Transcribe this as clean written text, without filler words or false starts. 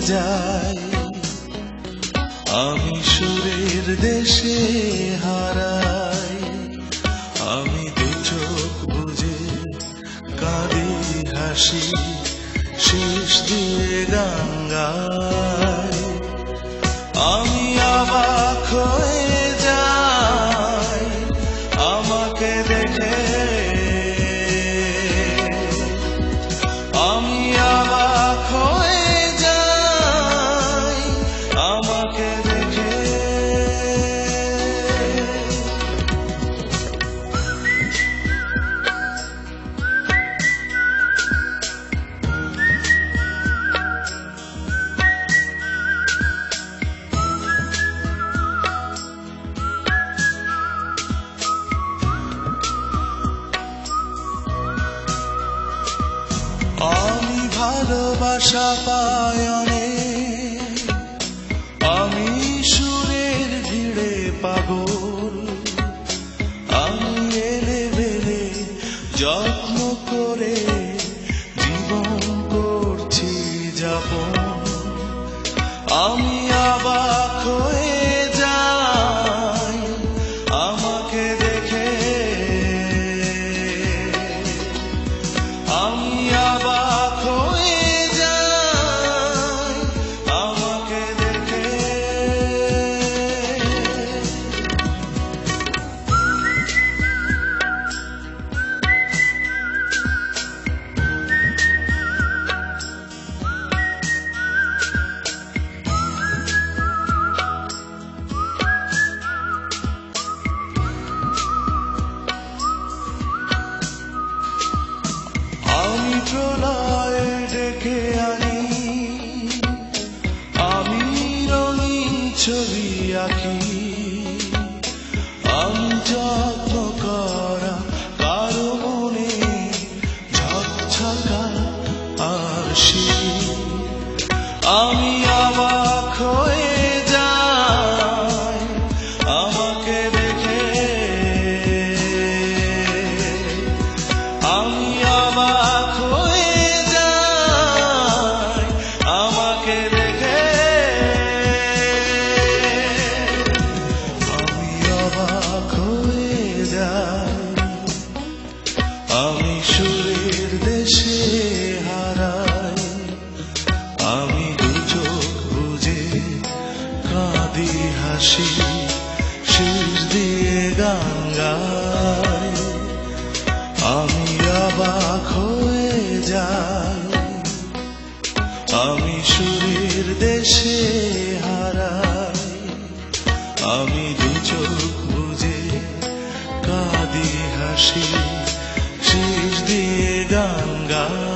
যাই, আমি সুরের দেশে হারাই। আমি দু চোখ বুঝে কাঁদি হাসি, শেষ দিয়ে গান গাই। আমি অবাক হয়ে যাই আমাকে দেখে, আমি অবাক হয়ে যাই আমাকে দেখে। আমি ভালোবাসা পাই অনেক, আমি সুরের ভিড়ে পাগল। আমি এলে বেলে যত্ন করে জীবন করছি যাপন। আমি অবাক হয়ে যাই আমাকে দেখে, আমি অবাক হয়ে যাই আমাকে দেখে। আমি প্রলয়ে ডেকে আনি, আমি রঙিন ছবি আঁকি। আমি যত্ন করা কারো মনে ঝকঝকা আসি। আমি অবাক হয়ে যাই আমাকে দেখে, আমি অবাক হয়ে যাই আমাকে দেখে। আমি অবাক হয়ে যাই, আমি সুরের দেশে হারাই। আমি দু চোখ বুঝে কাঁদি হাসি, শেষ দিয়ে গান গাই। আমি অবাক হয়ে যাই, আমি সুরের দেশে হারাই। আমি দু চোখ বুঝে কাঁদি হাসি, শেষ দিয়ে গান গাই।